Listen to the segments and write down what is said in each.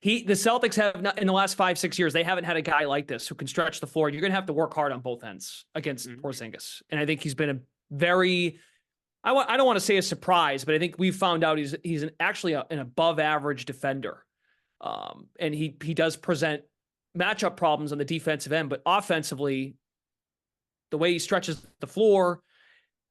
The Celtics have not, in the last 5-6 years, they haven't had a guy like this who can stretch the floor. You're going to have to work hard on both ends against Porzingis. And I think he's been a very, I don't want to say a surprise, but I think we found out he's actually an above average defender. And he does present matchup problems on the defensive end, but offensively, the way he stretches the floor,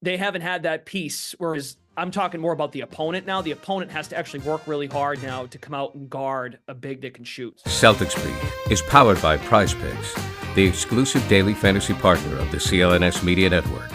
they haven't had that piece. Whereas I'm talking more about the opponent now. The opponent has to actually work really hard now to come out and guard a big that can shoot. Celtics Beat is powered by Prize Picks, the exclusive daily fantasy partner of the CLNS Media Network.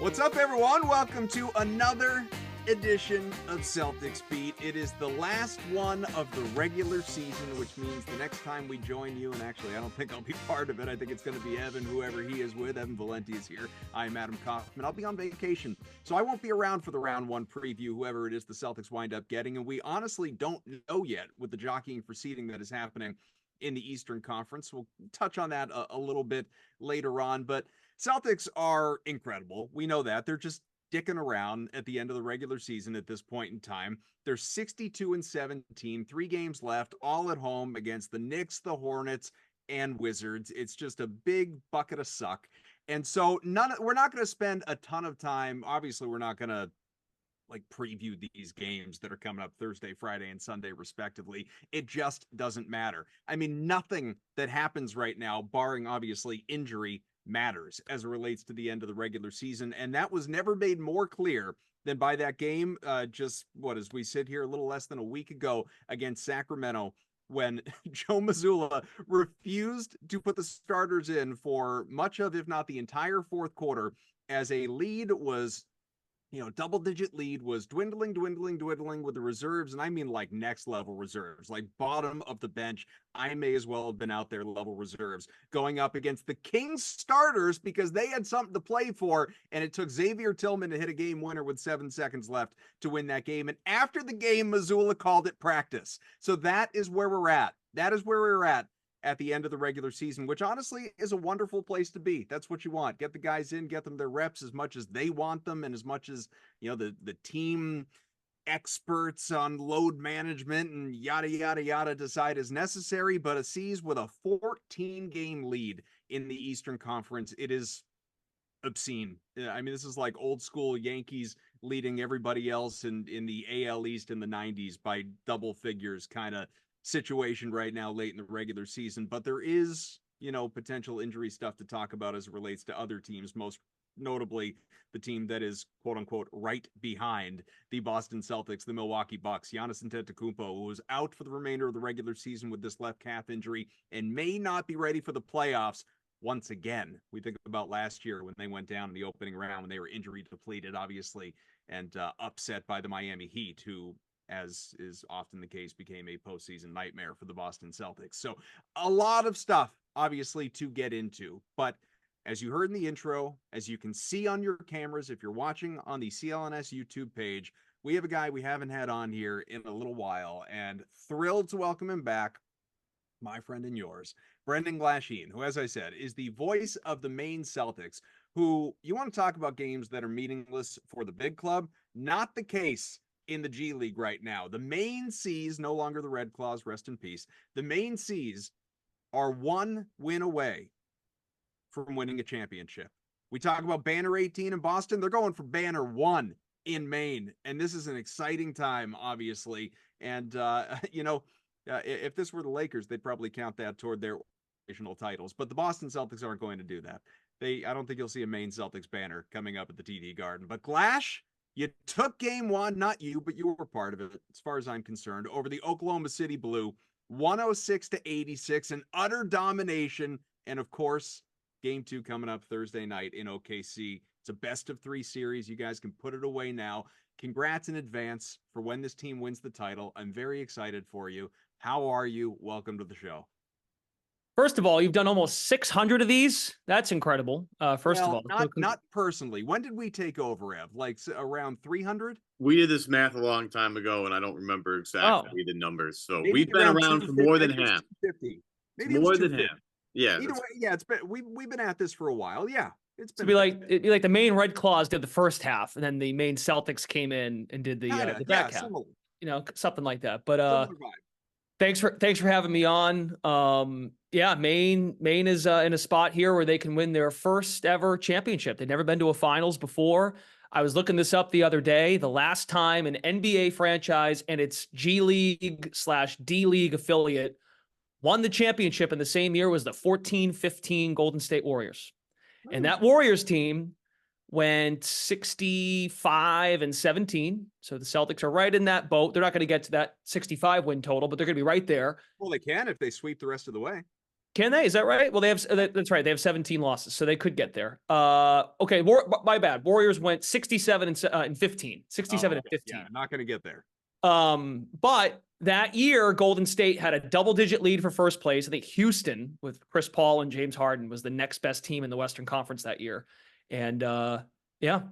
What's up, everyone? Welcome to another edition of Celtics Beat. It is the last one of the regular season, which means the next time we join you, and actually I don't think I'll be part of it. I think it's going to be Evan, whoever he is with. Evan Valenti is here. I'm Adam Kaufman. I'll be on vacation, so I won't be around for the round one preview, whoever it is the Celtics wind up getting, and we honestly don't know yet with the jockeying for seeding that is happening in the Eastern Conference. We'll touch on that a little bit later on, but Celtics are incredible. We know that. They're just dicking around at the end of the regular season at this point in time. They're 62-17, 3 games left, all at home against the Knicks, the Hornets, and Wizards. It's just a big bucket of suck. And so we're not going to spend a ton of time. Obviously, we're not going to preview these games that are coming up Thursday, Friday, and Sunday, respectively. It just doesn't matter. I mean, nothing that happens right now, barring obviously injury, matters as it relates to the end of the regular season. And that was never made more clear than by that game, as we sit here a little less than a week ago against Sacramento, when Joe Mazzulla refused to put the starters in for much of, if not the entire fourth quarter, as a lead was, double-digit lead was dwindling with the reserves. And I mean like next level reserves, like bottom of the bench. I may as well have been out there level reserves going up against the Kings starters because they had something to play for. And it took Xavier Tillman to hit a game winner with 7 seconds left to win that game. And after the game, Mazzulla called it practice. So that is where we're at. That is where we're at the end of the regular season, which honestly is a wonderful place to be. That's what you want. Get the guys in, get them their reps as much as they want them, and as much as, the team experts on load management and yada, yada, yada decide is necessary. But a C's with a 14-game lead in the Eastern Conference, it is obscene. I mean, this is like old school Yankees leading everybody else in the AL East in the 90s by double figures kind of situation right now late in the regular season. But there is, potential injury stuff to talk about as it relates to other teams, most notably the team that is quote unquote right behind the Boston Celtics, the Milwaukee Bucks. Giannis Antetokounmpo, who was out for the remainder of the regular season with this left calf injury and may not be ready for the playoffs once again. We think about last year when they went down in the opening round when they were injury depleted, obviously, and upset by the Miami Heat, who, as is often the case, became a postseason nightmare for the Boston Celtics. So a lot of stuff, obviously, to get into. But as you heard in the intro, as you can see on your cameras, if you're watching on the CLNS YouTube page, we have a guy we haven't had on here in a little while, and thrilled to welcome him back, my friend and yours, Brendan Glasheen, who, as I said, is the voice of the Maine Celtics, who, you want to talk about games that are meaningless for the big club? Not the case in the G League right now. The Maine C's, no longer the Red Claws, rest in peace. The Maine C's are 1 win away from winning a championship. We talk about Banner 18 in Boston. They're going for Banner 1 in Maine. And this is an exciting time, obviously. And, if this were the Lakers, they'd probably count that toward their original titles. But the Boston Celtics aren't going to do that. I don't think you'll see a Maine Celtics banner coming up at the TD Garden. But Glash, you took game 1, not you, but you were part of it, as far as I'm concerned, over the Oklahoma City Blue, 106-86, an utter domination. And of course, game 2 coming up Thursday night in OKC. It's a best-of-3 series. You guys can put it away now. Congrats in advance for when this team wins the title. I'm very excited for you. How are you? Welcome to the show. First of all, you've done almost 600 of these. That's incredible. First of all, not personally. When did we take over, Ev? Like around 300? We did this math a long time ago, and I don't remember exactly the numbers. So maybe we've been around for more than half. 250. Maybe more than half. Yeah. Either way, yeah. It's been we've been at this for a while. Yeah. It's been it'd be like the Maine Red Claws did the first half, and then the Maine Celtics came in and did the back half. something like that. But Similar vibe. thanks for having me on. Yeah, Maine is in a spot here where they can win their first ever championship. They've never been to a finals before. I was looking this up the other day. The last time an NBA franchise and its G League/D League affiliate won the championship in the same year was the 14-15 Golden State Warriors. And that Warriors team went 65-17. So the Celtics are right in that boat. They're not going to get to that 65 win total, but they're going to be right there. Well, they can if they sweep the rest of the way. Can they? Is that right? Well, that's right. They have 17 losses, so they could get there. Okay. My bad. Warriors went 67-15. 67-15. Yeah, not going to get there. But that year, Golden State had a double-digit lead for first place. I think Houston, with Chris Paul and James Harden, was the next best team in the Western Conference that year. And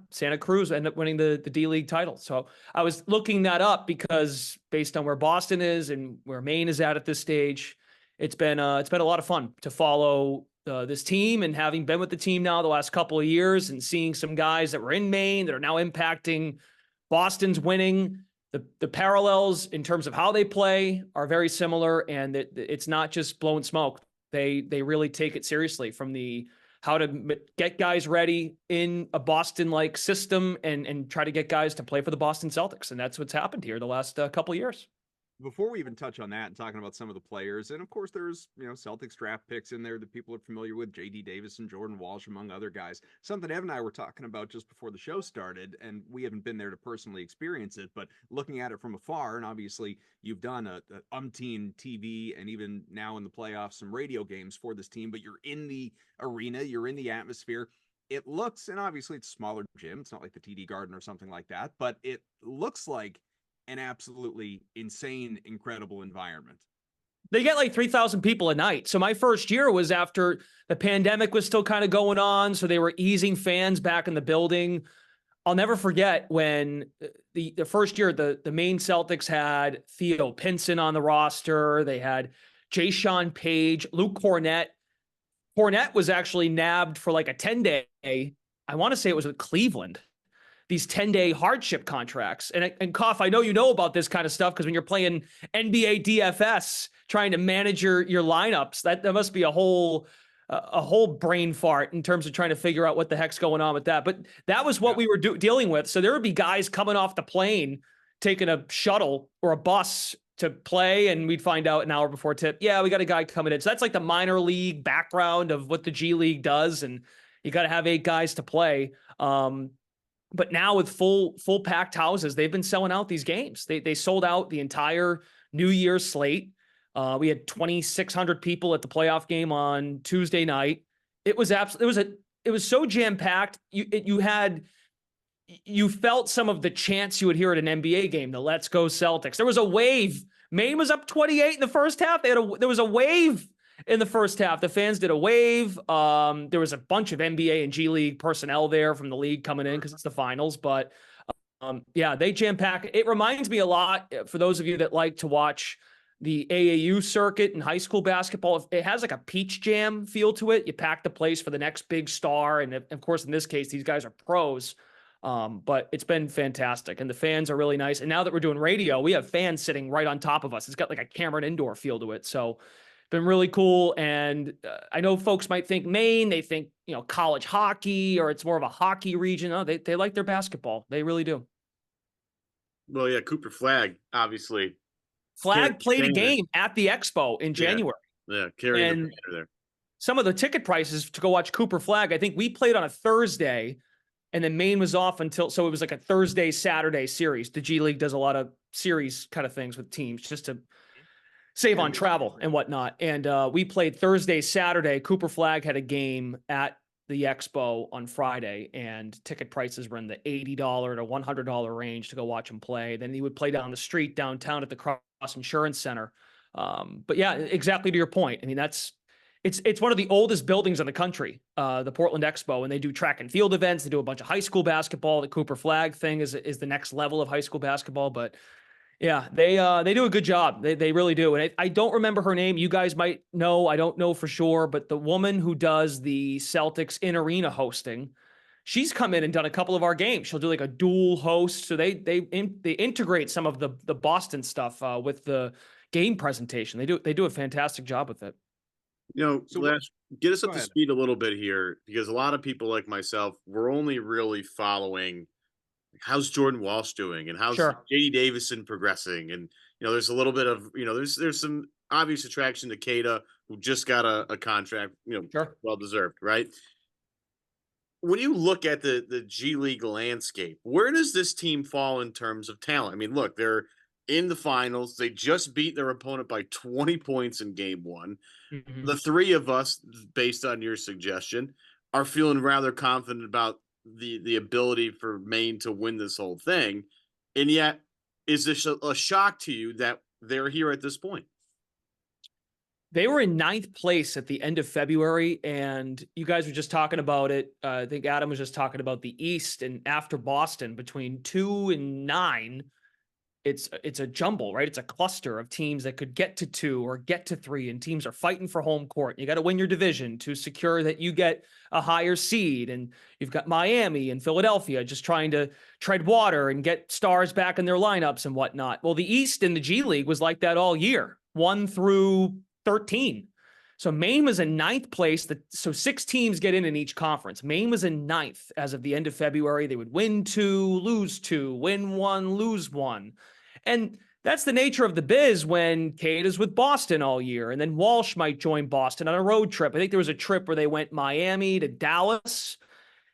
Santa Cruz ended up winning the D League title. So I was looking that up because based on where Boston is and where Maine is at this stage, it's been a lot of fun to follow this team, and having been with the team now the last couple of years and seeing some guys that were in Maine that are now impacting Boston's winning. The parallels in terms of how they play are very similar, and it's not just blowing smoke. They really take it seriously from how to get guys ready in a Boston-like system and try to get guys to play for the Boston Celtics. And that's what's happened here the last couple of years. Before we even touch on that and talking about some of the players, and of course there's, Celtics draft picks in there that people are familiar with, J.D. Davis and Jordan Walsh, among other guys. Something Evan and I were talking about just before the show started, and we haven't been there to personally experience it, but looking at it from afar, and obviously you've done a umpteen TV and even now in the playoffs, some radio games for this team, but you're in the arena, you're in the atmosphere. It looks, and obviously it's a smaller gym, it's not like the TD Garden or something like that, but it looks like an absolutely insane, incredible environment. They get like 3,000 people a night. So my first year was after the pandemic was still kind of going on. So they were easing fans back in the building. I'll never forget when the first year, the Maine Celtics had Theo Pinson on the roster. They had Jaysean Page, Luke Cornett. Cornett was actually nabbed for like a 10-day, I want to say it was with Cleveland, these 10-day hardship contracts. And Koff, I know you know about this kind of stuff because when you're playing NBA DFS, trying to manage your lineups, that must be a whole brain fart in terms of trying to figure out what the heck's going on with that. But that was what we were dealing with. So there would be guys coming off the plane, taking a shuttle or a bus to play, and we'd find out an hour before tip, yeah, we got a guy coming in. So that's like the minor league background of what the G League does, and you got to have 8 guys to play. But now with full packed houses, they've been selling out these games. They sold out the entire New Year's slate. We had 2,600 people at the playoff game on Tuesday night. It was so jam packed. You felt some of the chants you would hear at an NBA game. The "Let's Go Celtics." There was a wave. Maine was up 28 in the first half. There was a wave in the first half. The fans did a wave. There was a bunch of NBA and G League personnel there from the league coming in because it's the finals. But they jam pack. It reminds me a lot, for those of you that like to watch the AAU circuit in high school basketball. It has like a peach jam feel to it. You pack the place for the next big star. And of course, in this case, these guys are pros. But it's been fantastic, and the fans are really nice. And now that we're doing radio, we have fans sitting right on top of us. It's got like a Cameron indoor feel to it. So been really cool. And I know folks might think Maine, they think, college hockey, or it's more of a hockey region. No, they like their basketball. They really do. Well, yeah, Cooper Flag, obviously. Flag played a game at the Expo in January. Yeah, carrying the banner there. Some of the ticket prices to go watch Cooper Flag, I think we played on a Thursday, and then Maine was off so it was like a Thursday, Saturday series. The G League does a lot of series kind of things with teams just to save on travel and whatnot. And we played Thursday, Saturday. Cooper Flag had a game at the Expo on Friday, and ticket prices were in the $80 to $100 range to go watch him play. Then he would play down the street downtown at the Cross Insurance Center. But yeah, exactly to your point. I mean, it's one of the oldest buildings in the country, the Portland Expo, and they do track and field events. They do a bunch of high school basketball. The Cooper Flag thing is the next level of high school basketball. But yeah, they do a good job. They really do. And I don't remember her name. You guys might know. I don't know for sure. But the woman who does the Celtics in arena hosting, she's come in and done a couple of our games. She'll do like a dual host. So they integrate some of the Boston stuff with the game presentation. They do a fantastic job with it. So Glash, get us go up to ahead. speed a little bit here, because a lot of people like myself, we're only really following how's Jordan Walsh doing and how's Sure. JD Davison progressing. And, there's a little bit of, there's some obvious attraction to Kada, who just got a contract, Sure. well deserved, right? When you look at the G League landscape, where does this team fall in terms of talent? I mean, look, they're in the finals. They just beat their opponent by 20 points in game one. Mm-hmm. The three of us, based on your suggestion, are feeling rather confident about the ability for Maine to win this whole thing. And yet, is this a shock to you that they're here at this point? They were in 9th place at the end of February, and you guys were just talking about it. I think Adam was just talking about the East, and after Boston, between 2 and 9, it's a jumble, right? It's a cluster of teams that could get to 2 or get to 3, and teams are fighting for home court. You got to win your division to secure that you get a higher seed, and you've got Miami and Philadelphia just trying to tread water and get stars back in their lineups and whatnot. Well, the East in the G League was like that all year, 1 through 13. So Maine was in 9th place. So 6 teams get in each conference. Maine was in 9th as of the end of February. They would win 2, lose 2, win 1, lose 1. And that's the nature of the biz when Cade is with Boston all year. And then Walsh might join Boston on a road trip. I think there was a trip where they went Miami to Dallas.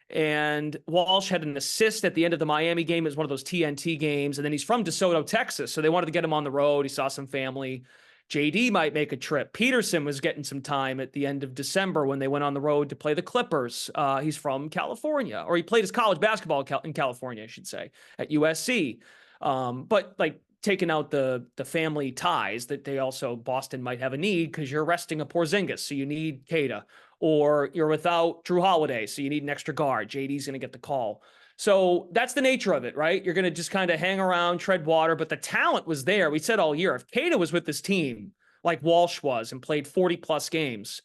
And Walsh had an assist at the end of the Miami game. It was one of those TNT games. And then he's from DeSoto, Texas. So they wanted to get him on the road. He saw some family. JD might make a trip. Peterson was getting some time at the end of December when they went on the road to play the Clippers. He's from California, or he played his college basketball in California, I should say, at USC. But like taking out the family ties that they also, Boston might have a need because you're resting a Porzingis, so you need Kada, or you're without Drew Holiday, so you need an extra guard. JD's going to get the call. So that's the nature of it, right? You're going to just kind of hang around, tread water, but the talent was there. We said all year, if Kada was with this team like Walsh was and played 40 plus games,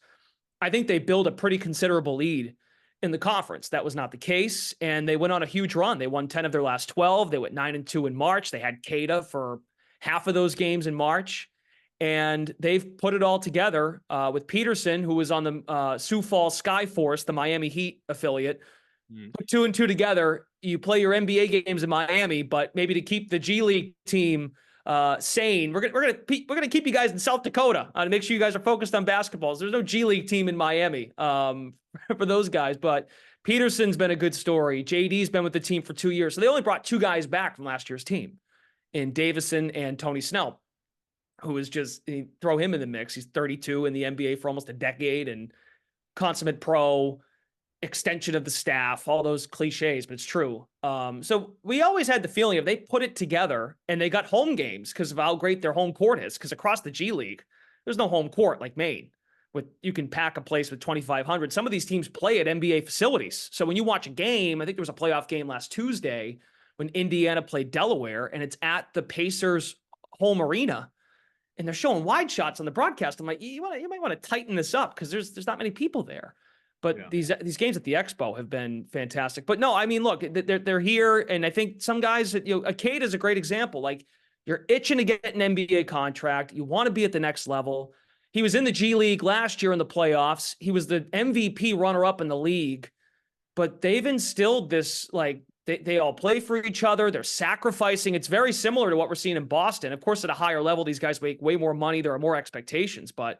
I think they build a pretty considerable lead in the conference. That was not the case. And they went on a huge run. They won 10 of their last 12. They went 9-2 in March. They had Kada for half of those games in March. And they've put it all together with Peterson, who was on the Sioux Falls Skyforce, the Miami Heat affiliate. Put 2 and 2 together. You play your NBA games in Miami, but maybe to keep the G League team sane, we're gonna keep you guys in South Dakota to make sure you guys are focused on basketballs. There's no G League team in Miami for those guys, but Peterson's been a good story. JD's been with the team for 2 years, so they only brought 2 guys back from last year's team, in Davison and Tony Snell, who is just throw him in the mix. He's 32 in the NBA for almost a decade and consummate pro. Extension of the staff, all those cliches, but it's true. So we always had the feeling if they put it together and they got home games because of how great their home court is, because across the G League, there's no home court like Maine. You can pack a place with 2,500. Some of these teams play at NBA facilities. So when you watch a game, I think there was a playoff game last Tuesday when Indiana played Delaware, and it's at the Pacers' home arena, and they're showing wide shots on the broadcast. I'm like, you might want to tighten this up because there's not many people there. But these games at the Expo have been fantastic. But no, I mean, look, they're here, and I think some guys, Cade is a great example. Like, you're itching to get an NBA contract. You want to be at the next level. He was in the G League last year in the playoffs. He was the MVP runner-up in the league. But they've instilled this, like, they all play for each other. They're sacrificing. It's very similar to what we're seeing in Boston. Of course, at a higher level, these guys make way more money. There are more expectations, but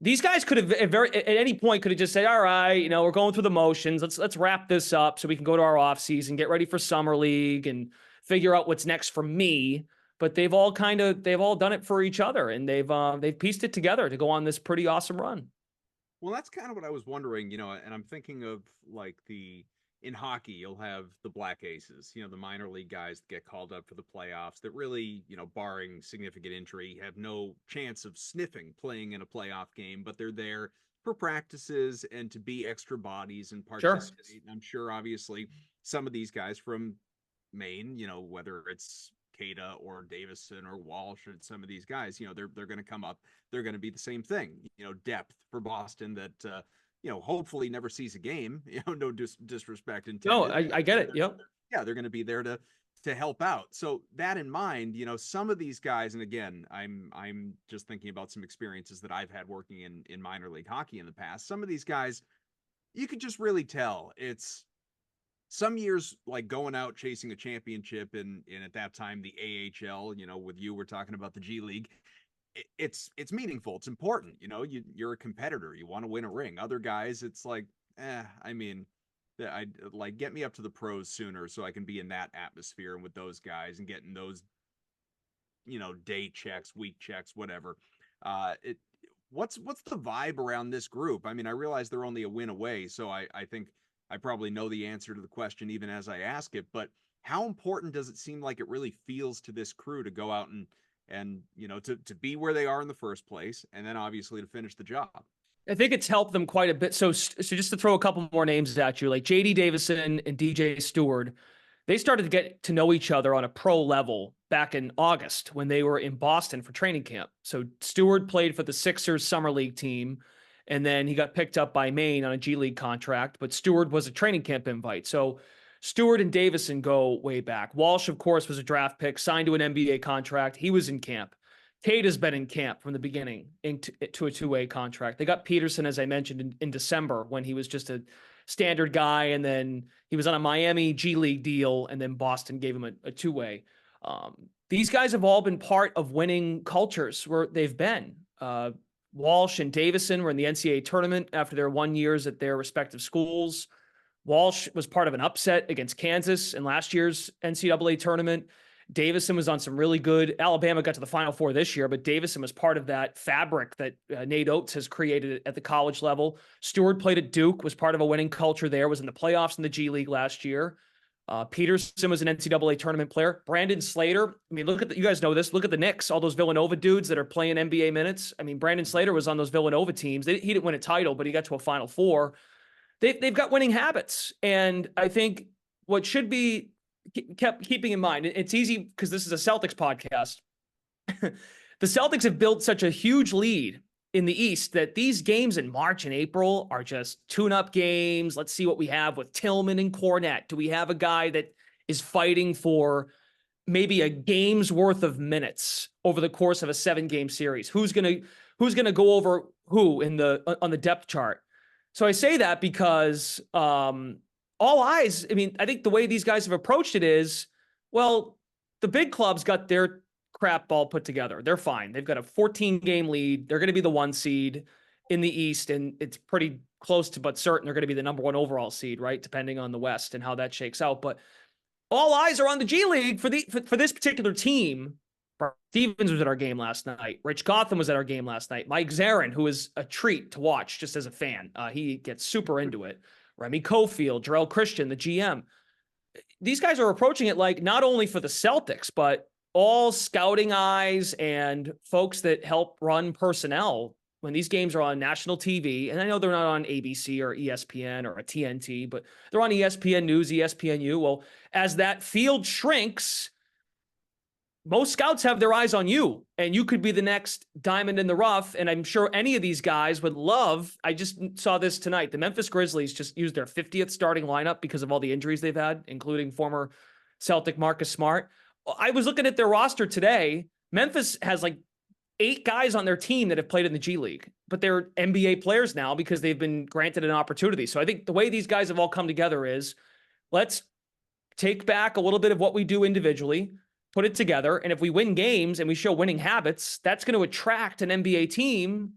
these guys could have at any point could have just said, all right, we're going through the motions. Let's wrap this up so we can go to our off season, get ready for summer league and figure out what's next for me. But they've all done it for each other, and they've pieced it together to go on this pretty awesome run. Well, that's kind of what I was wondering, and I'm thinking of like in hockey, you'll have the Black Aces, the minor league guys that get called up for the playoffs that really, barring significant injury, have no chance of sniffing playing in a playoff game, but they're there for practices and to be extra bodies and participate. Sure. I'm sure, obviously, some of these guys from Maine, whether it's Kada or Davison or Walsh or some of these guys, they're going to come up. They're going to be the same thing, depth for Boston that, hopefully never sees a game, no disrespect intended. No, I get it. Yep. Yeah, they're going to be there to help out. So that in mind, some of these guys, and again, I'm just thinking about some experiences that I've had working in minor league hockey in the past. Some of these guys, you could just really tell it's some years like going out chasing a championship and at that time the AHL, with you, we're talking about the G League. It's meaningful. It's important. You're a competitor. You want to win a ring. Other guys, it's like, I mean, I like get me up to the pros sooner so I can be in that atmosphere and with those guys and getting those, day checks, week checks, whatever. What's the vibe around this group? I mean, I realize they're only a win away, so I think I probably know the answer to the question even as I ask it, but how important does it seem like it really feels to this crew to go out and to be where they are in the first place, and then obviously to finish the job? I think it's helped them quite a bit. So just to throw a couple more names at you, like JD Davison and DJ Stewart, they started to get to know each other on a pro level back in August when they were in Boston for training camp. So Stewart played for the Sixers summer league team, and then he got picked up by Maine on a G League contract, but Stewart was a training camp invite. So Stewart and Davison go way back. Walsh, of course, was a draft pick, signed to an NBA contract. He was in camp. Tate has been in camp from the beginning to a two-way contract. They got Peterson, as I mentioned, in December when he was just a standard guy, and then he was on a Miami G League deal, and then Boston gave him a two-way. These guys have all been part of winning cultures where they've been. Walsh and Davison were in the NCAA tournament after their 1 years at their respective schools. Walsh was part of an upset against Kansas in last year's NCAA tournament. Davison was on some really good. Alabama got to the Final Four this year, but Davison was part of that fabric that Nate Oates has created at the college level. Stewart played at Duke, was part of a winning culture there, was in the playoffs in the G League last year. Peterson was an NCAA tournament player. Brandon Slater, I mean, you guys know this. Look at the Knicks, all those Villanova dudes that are playing NBA minutes. I mean, Brandon Slater was on those Villanova teams. He didn't win a title, but he got to a Final Four. They've got winning habits. And I think what should be kept keeping in mind, it's easy because this is a Celtics podcast. The Celtics have built such a huge lead in the East that these games in March and April are just tune-up games. Let's see what we have with Tillman and Cornette. Do we have a guy that is fighting for maybe a game's worth of minutes over the course of a 7-game series? Who's gonna go over who on the depth chart? So I say that because all eyes, I mean, I think the way these guys have approached it is, well, the big clubs got their crap ball put together. They're fine. They've got a 14-game lead. They're going to be the 1 seed in the East, and it's pretty close to but certain they're going to be the number 1 overall seed, right? Depending on the West and how that shakes out. But all eyes are on the G League for this particular team. Stevens was at our game last night. Rich Gotham was at our game last night. Mike Zarin, who is a treat to watch just as a fan. He gets super into it. Remy Cofield, Jarrell Christian, the GM. These guys are approaching it like not only for the Celtics, but all scouting eyes and folks that help run personnel when these games are on national TV. And I know they're not on ABC or ESPN or a TNT, but they're on ESPN News, ESPNU. Well, as that field shrinks, most scouts have their eyes on you, and you could be the next diamond in the rough. And I'm sure any of these guys would love. I just saw this tonight. The Memphis Grizzlies just used their 50th starting lineup because of all the injuries they've had, including former Celtic Marcus Smart. I was looking at their roster today. Memphis has like 8 guys on their team that have played in the G League, but they're NBA players now because they've been granted an opportunity. So I think the way these guys have all come together is let's take back a little bit of what we do individually, put it together. And if we win games and we show winning habits, that's going to attract an NBA team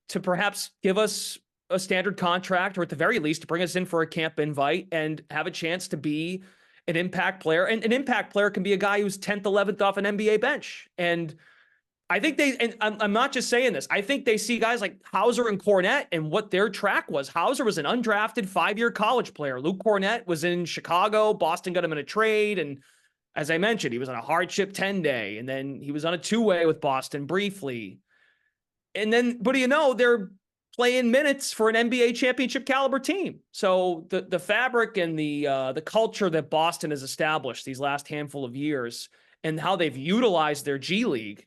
to perhaps give us a standard contract, or at the very least to bring us in for a camp invite and have a chance to be an impact player. And an impact player can be a guy who's 10th, 11th off an NBA bench. And I think and I'm not just saying this, I think they see guys like Hauser and Cornette and what their track was. Hauser was an undrafted 5-year college player. Luke Cornette was in Chicago. Boston got him in a trade. And as I mentioned, he was on a hardship 10-day, and then he was on a 2-way with Boston briefly. And then, what do you know, they're playing minutes for an NBA championship caliber team. So the fabric and the culture that Boston has established these last handful of years and how they've utilized their G League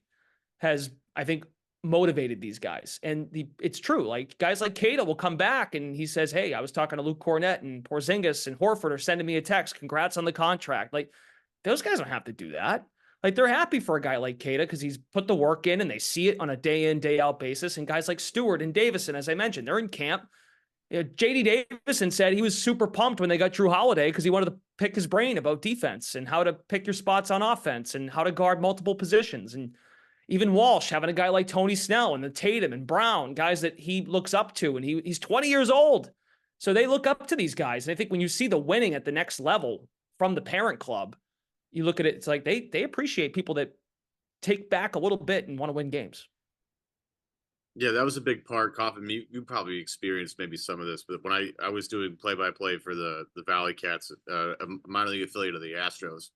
has, I think, motivated these guys. And it's true. Like guys like Cada will come back and he says, hey, I was talking to Luke Cornett and Porzingis and Horford are sending me a text. Congrats on the contract. Like those guys don't have to do that. Like they're happy for a guy like Cada because he's put the work in and they see it on a day in, day out basis. And guys like Stewart and Davison, as I mentioned, they're in camp. You know, JD Davison said he was super pumped when they got Drew Holiday because he wanted to pick his brain about defense and how to pick your spots on offense and how to guard multiple positions. And even Walsh having a guy like Tony Snell and the Tatum and Brown, guys that he looks up to, and he's 20 years old. So they look up to these guys. And I think when you see the winning at the next level from the parent club, you look at it, it's like they appreciate people that take back a little bit and want to win games. Yeah, that was a big part. Coffin, you probably experienced maybe some of this, but when I was doing play-by-play for the Valley Cats, a minor league affiliate of the Astros.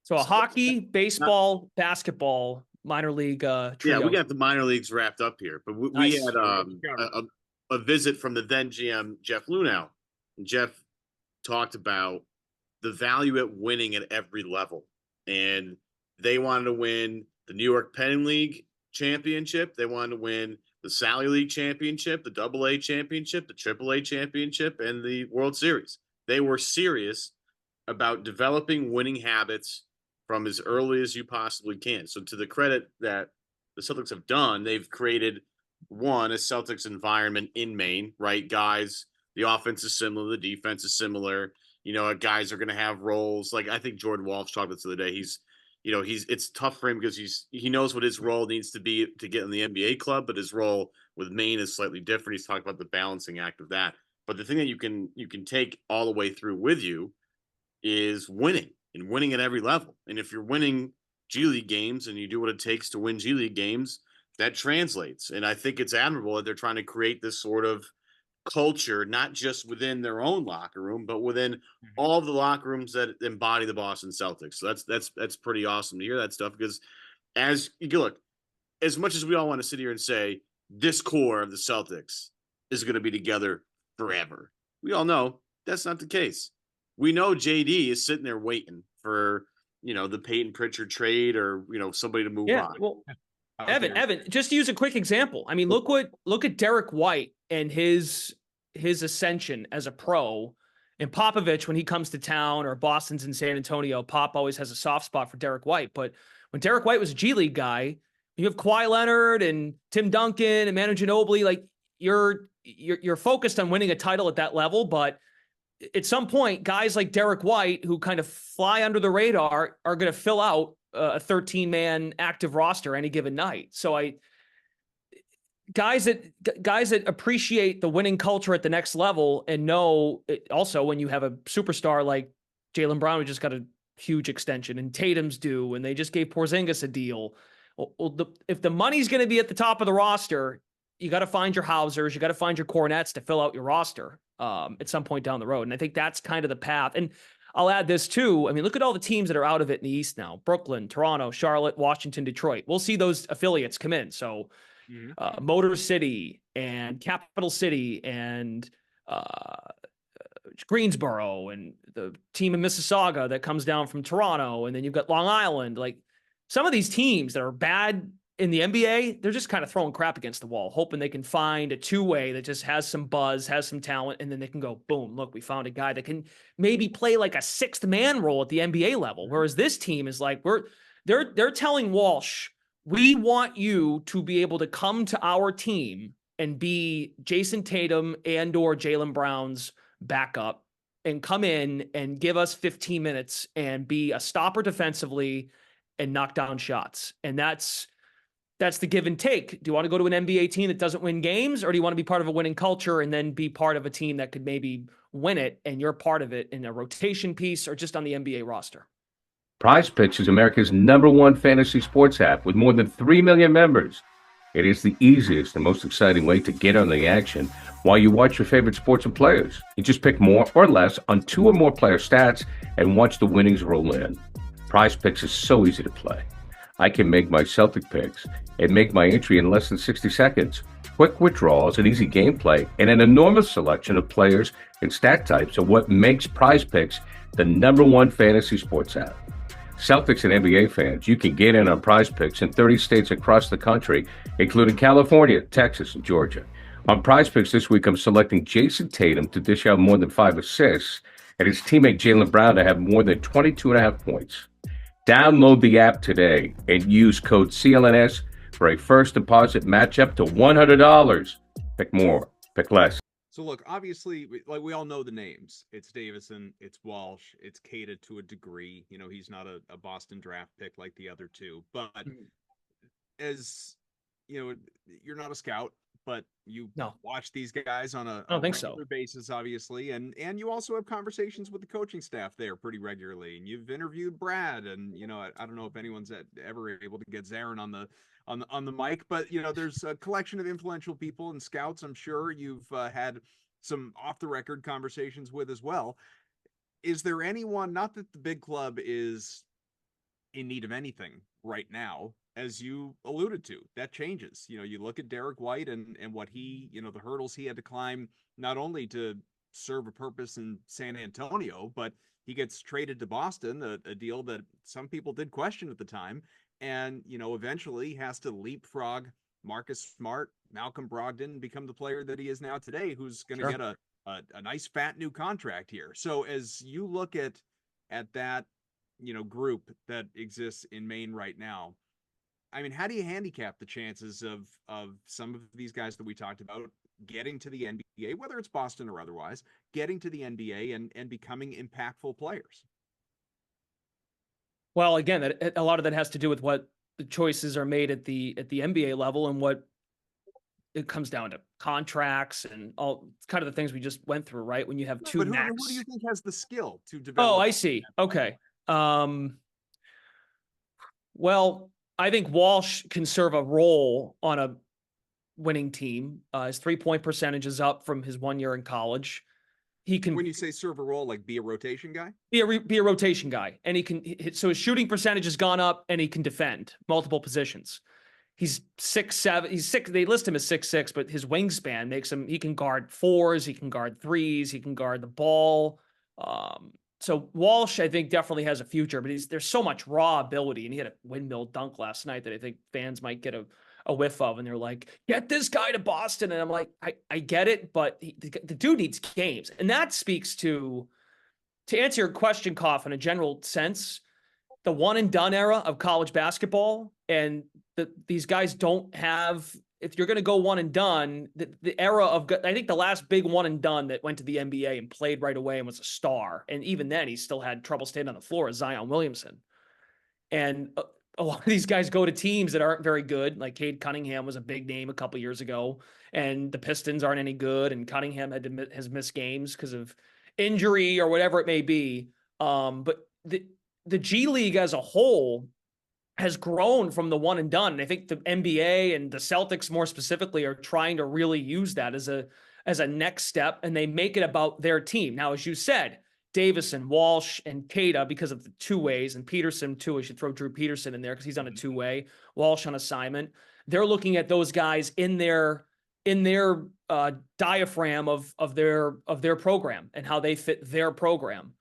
So hockey, baseball, basketball, minor league trio. Yeah, we got the minor leagues wrapped up here, but we had a visit from the then GM, Jeff Lunow. And Jeff talked about the value at winning at every level. And they wanted to win the New York Penn League championship. They wanted to win the Sally League championship, the AA championship, the AAA championship, and the World Series. They were serious about developing winning habits from as early as you possibly can. So to the credit that the Celtics have done, they've created a Celtics environment in Maine, right? Guys, the offense is similar, the defense is similar. You know, guys are going to have roles. Like I think Jordan Walsh talked about this the other day. It's tough for him because he knows what his role needs to be to get in the NBA club, but his role with Maine is slightly different. He's talked about the balancing act of that. But the thing that you can take all the way through with you is winning and winning at every level. And if you're winning G League games and you do what it takes to win G League games, that translates. And I think it's admirable that they're trying to create this sort of culture, not just within their own locker room, but within all the locker rooms that embody the Boston Celtics. So that's pretty awesome to hear that stuff, because as you look, as much as we all want to sit here and say this core of the Celtics is going to be together forever, we all know that's not the case. We know JD is sitting there waiting for, the Peyton Pritchard trade or, somebody to move on. Well, Evan, just to use a quick example. I mean, look at Derek White and his ascension as a pro, and Popovich when he comes to town, or Boston's in San Antonio. Pop always has a soft spot for Derek White. But when Derek White was a G League guy, you have Kawhi Leonard and Tim Duncan and Manu Ginobili. Like you're focused on winning a title at that level, but at some point, guys like Derek White, who kind of fly under the radar, are going to fill out a 13-man active roster any given night. So guys that appreciate the winning culture at the next level and know it also when you have a superstar like Jaylen Brown, who just got a huge extension, and Tatum's due, and they just gave Porzingis a deal. If the money's going to be at the top of the roster, you got to find your Hausers, you got to find your Cornets to fill out your roster at some point down the road. And I think that's kind of the path. And I'll add this too. I mean, look at all the teams that are out of it in the East now: Brooklyn, Toronto, Charlotte, Washington, Detroit. We'll see those affiliates come in. So Motor City and Capital City and Greensboro and the team in Mississauga that comes down from Toronto. And then you've got Long Island. Like some of these teams that are bad in the NBA, they're just kind of throwing crap against the wall, hoping they can find a two-way that just has some buzz, has some talent, and then they can go, boom, look, we found a guy that can maybe play like a sixth man role at the NBA level. Whereas this team is like, they're telling Walsh, we want you to be able to come to our team and be Jason Tatum and or Jaylen Brown's backup and come in and give us 15 minutes and be a stopper defensively and knock down shots. And that's the give and take. Do you want to go to an NBA team that doesn't win games, or do you want to be part of a winning culture and then be part of a team that could maybe win it and you're part of it in a rotation piece or just on the NBA roster? Prize Picks is America's #1 fantasy sports app with more than 3 million members. It is the easiest and most exciting way to get on the action while you watch your favorite sports and players. You just pick more or less on 2 or more player stats and watch the winnings roll in. Prize Picks is so easy to play. I can make my Celtic picks and make my entry in less than 60 seconds. Quick withdrawals and easy gameplay and an enormous selection of players and stat types are what makes Prize Picks the #1 fantasy sports app. Celtics and NBA fans, you can get in on Prize Picks in 30 states across the country, including California, Texas, and Georgia. On Prize Picks this week, I'm selecting Jason Tatum to dish out more than 5 assists and his teammate Jaylen Brown to have more than 22.5 points. Download the app today and use code CLNS for a first deposit match up to $100. Pick more, pick less. So look, obviously, like we all know the names. It's Davison, it's Walsh, it's Cada to a degree. You know, he's not a Boston draft pick like the other two. But as you know, you're not a scout, but you watch these guys on a regular basis, obviously, and you also have conversations with the coaching staff there pretty regularly. And you've interviewed Brad, and you know, I don't know if anyone's ever able to get Zarin on the mic, but you know, there's a collection of influential people and scouts I'm sure you've had some off the record conversations with as well. Is there anyone, not that the big club is in need of anything right now, as you alluded to, that changes. You know, you look at Derek White and what he, you know, the hurdles he had to climb, not only to serve a purpose in San Antonio, but he gets traded to Boston, a deal that some people did question at the time. And, you know, eventually has to leapfrog Marcus Smart, Malcolm Brogdon, become the player that he is now today, who's going to get a nice fat new contract here. So as you look at that, you know, group that exists in Maine right now, I mean, how do you handicap the chances of some of these guys that we talked about getting to the NBA, whether it's Boston or otherwise, getting to the NBA and becoming impactful players? Well, again, a lot of that has to do with what the choices are made at the NBA level, and what it comes down to contracts and all kind of the things we just went through, right? When you have two max. Who do you think has the skill to develop? Oh, I see. Okay. Well, I think Walsh can serve a role on a winning team. His 3-point percentage is up from his 1 year in college. He can. When you say serve a role, like be a rotation guy? Be a rotation guy. And he can, so his shooting percentage has gone up, and he can defend multiple positions. He's 6'7". He's 6. They list him as 6'6", but his wingspan makes him, he can guard fours, he can guard threes, he can guard the ball. So Walsh, I think, definitely has a future, but there's so much raw ability, and he had a windmill dunk last night that I think fans might get a whiff of, and they're like, get this guy to Boston. And I'm like, I get it, but the dude needs games. And that speaks to answer your question, Koff, in a general sense, the one and done era of college basketball, and these guys don't have, if you're going to go one and done, the era of, I think the last big one and done that went to the NBA and played right away and was a star, and even then he still had trouble staying on the floor, is Zion Williamson. And a lot of these guys go to teams that aren't very good. Like Cade Cunningham was a big name a couple years ago, and the Pistons aren't any good, and Cunningham has missed games because of injury or whatever it may be. But the G League as a whole has grown from the one and done. And I think the NBA and the Celtics more specifically are trying to really use that as a next step, and they make it about their team. Now, as you said, Davison, Walsh, and Cada, because of the two ways, and Peterson too. I should throw Drew Peterson in there because he's on a two-way. Walsh on assignment. They're looking at those guys in their diaphragm of their program and how they fit their program.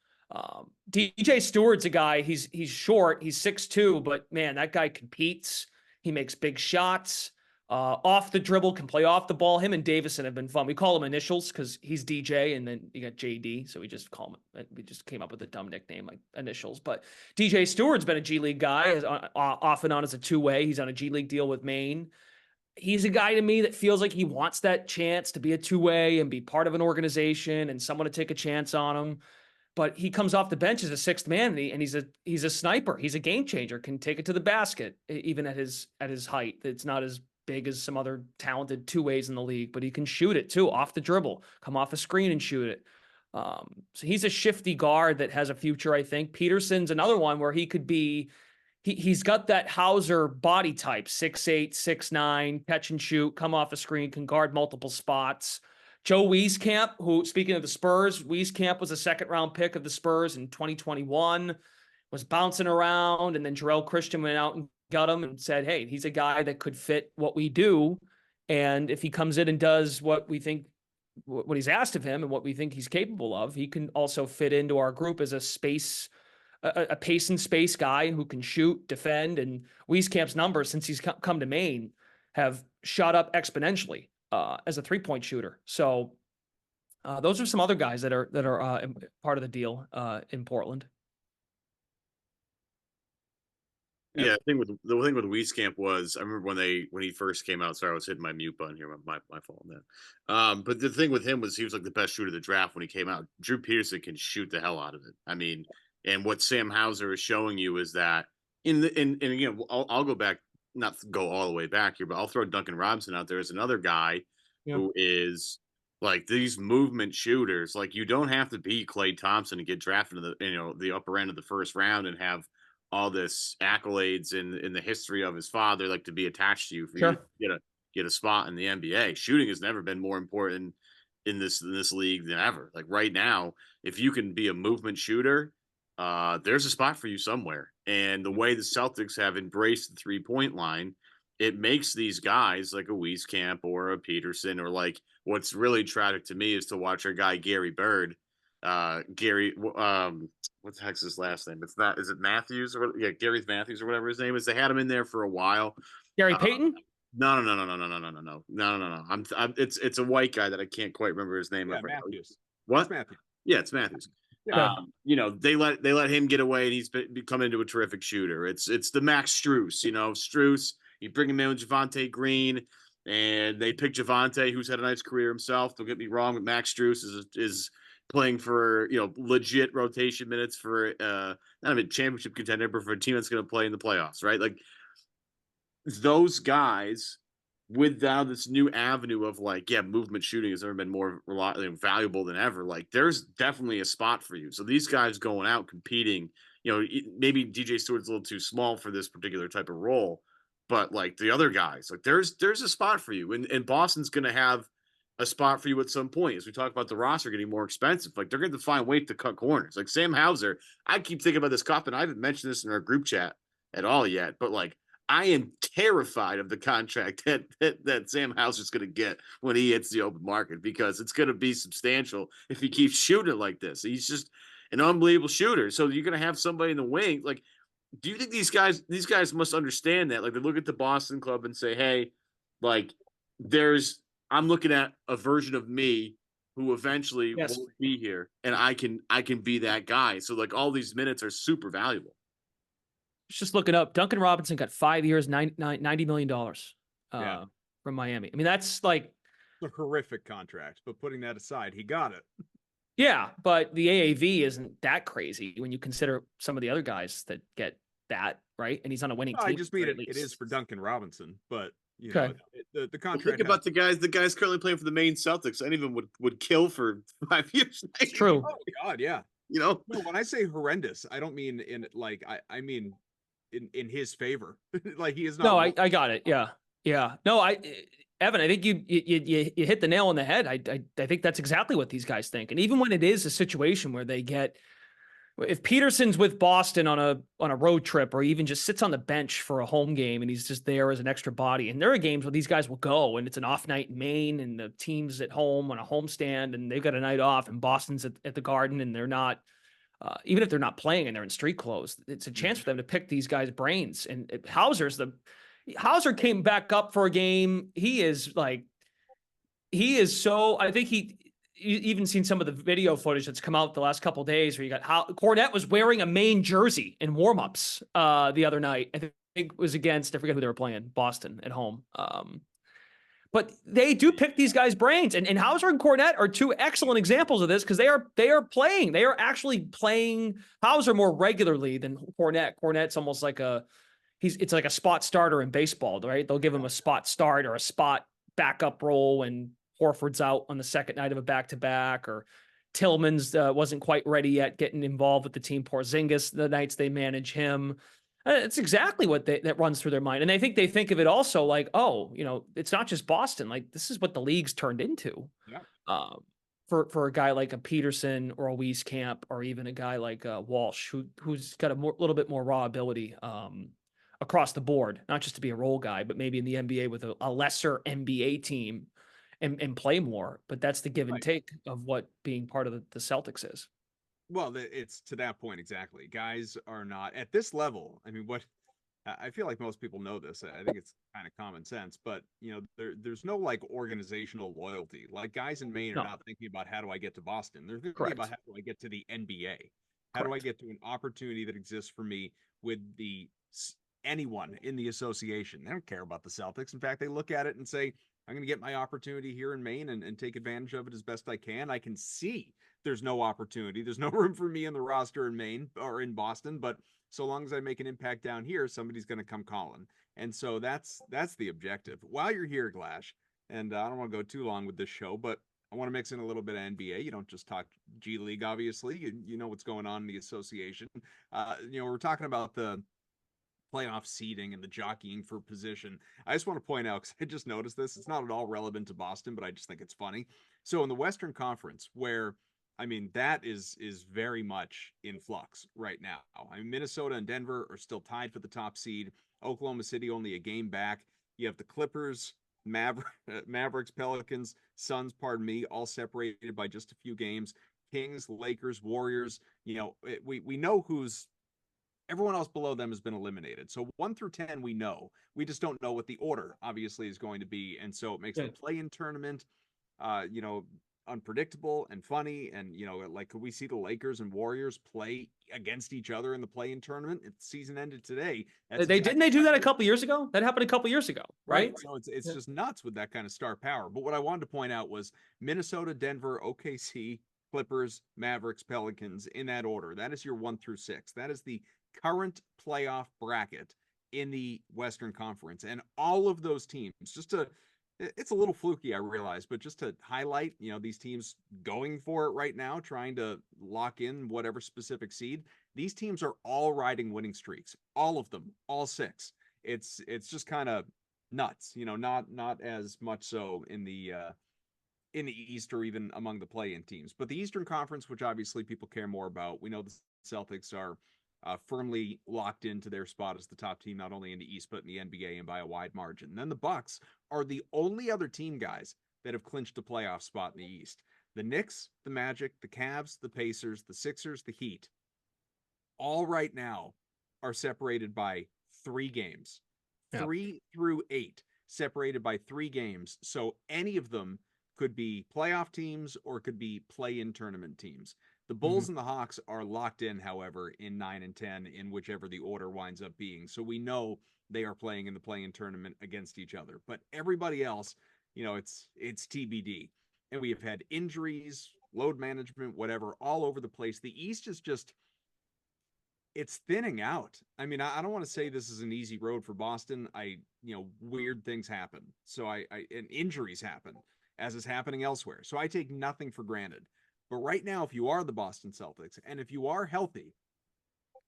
DJ Stewart's a guy, he's short, he's 6'2", but man, that guy competes. He makes big shots, off the dribble, can play off the ball. Him and Davison have been fun. We call him initials because he's DJ, and then you got JD, so we just call him, we just came up with a dumb nickname like initials. But DJ Stewart's been a G League guy, off and on as a two-way. He's on a G League deal with Maine. He's a guy to me that feels like he wants that chance to be a two-way and be part of an organization and someone to take a chance on him. But he comes off the bench as a sixth man, and he's a sniper. He's a game changer. Can take it to the basket, even at his height. It's not as big as some other talented two-ways in the league, but he can shoot it too, off the dribble, come off a screen and shoot it. So he's a shifty guard that has a future, I think. Peterson's another one where he could be. He's got that Hauser body type, 6'8", 6'9", catch and shoot, come off a screen, can guard multiple spots. Joe Wieskamp, who, speaking of the Spurs, Wieskamp was a second-round pick of the Spurs in 2021, was bouncing around, and then Jarrell Christian went out and got him and said, hey, he's a guy that could fit what we do, and if he comes in and does what we think, what he's asked of him and what we think he's capable of, he can also fit into our group as a space a pace and space guy who can shoot, defend, and Wieskamp's numbers since he's come to Maine have shot up exponentially as a 3-point shooter. So those are some other guys that are part of the deal in Portland. Yeah, the thing with Wieskamp was I remember when he first came out. Sorry, I was hitting my mute button here. My fault, man. But the thing with him was he was like the best shooter of the draft when he came out. Drew Peterson can shoot the hell out of it. I mean, and what Sam Hauser is showing you is that and again, I'll go back, not go all the way back here, but I'll throw Duncan Robinson out there as another guy who is like these movement shooters. Like you don't have to be Klay Thompson to get drafted to the upper end of the first round and have all this accolades in the history of his father, like to be attached to you for you to get a spot in the NBA. Shooting has never been more important in this league than ever. Like right now, if you can be a movement shooter, there's a spot for you somewhere. And the way the Celtics have embraced the 3-point line, it makes these guys like a Wieskamp or a Peterson, or like what's really tragic to me is to watch our guy Gary Bird. What the heck's his last name? It's not. Is it Matthews or Gary Matthews or whatever his name is? They had him in there for a while. Gary Payton? No. It's a white guy that I can't quite remember his name. Yeah, Matthews. What? It's Matthews. Yeah, it's Matthews. Yeah. They let him get away, and he's become into a terrific shooter. It's the Max Strus. Strus. You bring him in with Javonte Green, and they pick Javonte, who's had a nice career himself. Don't get me wrong, but Max Strus is playing for legit rotation minutes for not a championship contender, but for a team that's going to play in the playoffs, right? Like those guys, with now this new avenue of movement shooting has never been more valuable than ever. Like there's definitely a spot for you. So these guys going out competing, maybe DJ Stewart's a little too small for this particular type of role, but like the other guys, like there's a spot for you, and Boston's going to have a spot for you at some point. As we talk about the roster getting more expensive, like they're going to find ways to cut corners. Like Sam Hauser, I keep thinking about this cop, and I haven't mentioned this in our group chat at all yet, but like I am terrified of the contract that Sam Hauser's going to get when he hits the open market, because it's going to be substantial if he keeps shooting like this. He's just an unbelievable shooter. So you're going to have somebody in the wing. Like, do you think these guys must understand that? Like they look at the Boston club and say, hey, like I'm looking at a version of me who eventually won't be here, and I can be that guy. So like all these minutes are super valuable. Just looking up, Duncan Robinson got 5 years, $90 million from Miami. I mean, that's like a horrific contract, but putting that aside, he got it. Yeah, but the AAV isn't that crazy when you consider some of the other guys that get that, right? And he's on a winning team. I just mean it is for Duncan Robinson, but know, the contract. Think about the guys currently playing for the Maine Celtics. Any of them would kill for 5 years. It's true. Oh God, yeah. No, when I say horrendous, I don't mean I mean in his favor. Like he is not. No, I got it. Yeah. No, Evan, I think you hit the nail on the head. I think that's exactly what these guys think. And even when it is a situation where they get, if Peterson's with Boston on a road trip, or even just sits on the bench for a home game and he's just there as an extra body, and there are games where these guys will go and it's an off night in Maine and the team's at home on a homestand and they've got a night off and Boston's at the Garden and they're not, even if they're not playing and they're in street clothes, it's a chance for them to pick these guys' brains. And Hauser came back up for a game. He is so, I think you even seen some of the video footage that's come out the last couple of days where you got Cornette was wearing a Maine jersey in warmups the other night. I think it was against, I forget who they were playing, Boston at home. But they do pick these guys' brains, and Hauser and Cornette are two excellent examples of this, because they are actually playing Hauser more regularly than Cornette. Cornette's almost like it's like a spot starter in baseball, right? They'll give him a spot start or a spot backup role when Horford's out on the second night of a back-to-back, or Tillman's wasn't quite ready yet getting involved with the team. Porzingis, the nights they manage him. It's exactly what that runs through their mind. And I think they think of it also like, oh, it's not just Boston. Like, this is what the league's turned into. Yeah. For a guy like a Peterson or a Wieskamp, or even a guy like Walsh, who's got a little bit more raw ability across the board, not just to be a role guy, but maybe in the NBA with a lesser NBA team and play more. But that's the give and take of what being part of the Celtics is. Well, it's to that point exactly. Guys are not at this level. I mean, what I feel like most people know this. I think it's kind of common sense, but there's no like organizational loyalty. Like guys in Maine are No, not thinking about how do I get to Boston. They're thinking about correct. how do I get to the NBA. How do I Correct. get to an opportunity that exists for me with anyone in the association? They don't care about the Celtics. In fact, they look at it and say, I'm going to get my opportunity here in Maine and take advantage of it as best I can. I can see there's no opportunity. There's no room for me in the roster in Maine or in Boston, but so long as I make an impact down here, somebody's going to come calling. And so that's the objective. While you're here, Glash, and I don't want to go too long with this show, but I want to mix in a little bit of NBA. You don't just talk G League, obviously. You know what's going on in the association. We're talking about the playoff seeding and the jockeying for position. I just want to point out, because I just noticed this, it's not at all relevant to Boston, but I just think it's funny. So in the Western Conference, where I mean, that is very much in flux right now. I mean, Minnesota and Denver are still tied for the top seed. Oklahoma City only a game back. You have the Clippers, Mavericks, Pelicans, Suns, pardon me, all separated by just a few games. Kings, Lakers, Warriors. We know who's everyone else below them has been eliminated. So 1 through 10, we know. We just don't know what the order obviously is going to be. And so it makes the play-in tournament, unpredictable and funny. And, like, could we see the Lakers and Warriors play against each other in the play-in tournament? If the season ended today. Didn't they do that a couple years ago? That happened a couple years ago, right? So it's just nuts with that kind of star power. But what I wanted to point out was Minnesota, Denver, OKC, Clippers, Mavericks, Pelicans in that order. That is your 1 through 6. That is the current playoff bracket in the Western Conference. And all of those teams, it's a little fluky, I realize, but just to highlight, these teams going for it right now, trying to lock in whatever specific seed, these teams are all riding winning streaks. All of them, all 6. It's just kind of nuts, not as much so in the East or even among the play-in teams. But the Eastern Conference, which obviously people care more about, we know the Celtics are firmly locked into their spot as the top team, not only in the East, but in the NBA and by a wide margin. And then the Bucks are the only other team, guys, that have clinched a playoff spot in the East. The Knicks, the Magic, the Cavs, the Pacers, the Sixers, the Heat, all right now are separated by 3 games. Yep. 3 through 8, separated by 3 games. So any of them could be playoff teams or could be play-in tournament teams. The Bulls and the Hawks are locked in, however, in 9 and 10, in whichever the order winds up being. So we know they are playing in the play-in tournament against each other. But everybody else, it's TBD. And we have had injuries, load management, whatever, all over the place. The East is just, it's thinning out. I mean, I don't want to say this is an easy road for Boston. Weird things happen. So and injuries happen, as is happening elsewhere. So I take nothing for granted. But right now, if you are the Boston Celtics, and if you are healthy,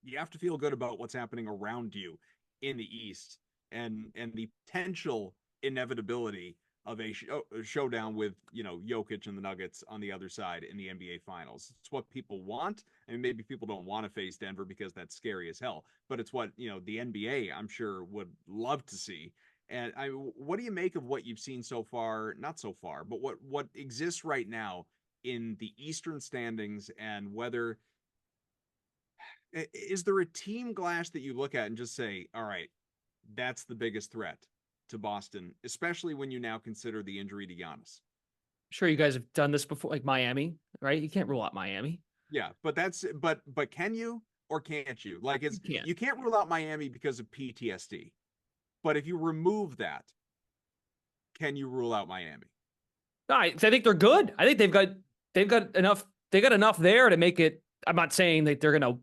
you have to feel good about what's happening around you in the East and the potential inevitability of a showdown with, Jokic and the Nuggets on the other side in the NBA Finals. It's what people want. I mean, maybe people don't want to face Denver because that's scary as hell, but it's what, the NBA, I'm sure, would love to see. And what do you make of what you've seen so far? Not so far, but what exists right now in the Eastern standings, and whether is there a team, Glash, that you look at and just say, all right, that's the biggest threat to Boston, especially when you now consider the injury to Giannis? Sure, you guys have done this before, like Miami, right? You can't rule out Miami. Yeah, but but can you or can't you? Like, you can't rule out Miami because of PTSD. But if you remove that, can you rule out Miami? I think they're good. I think they've got enough. They got enough there to make it. I'm not saying that they're going to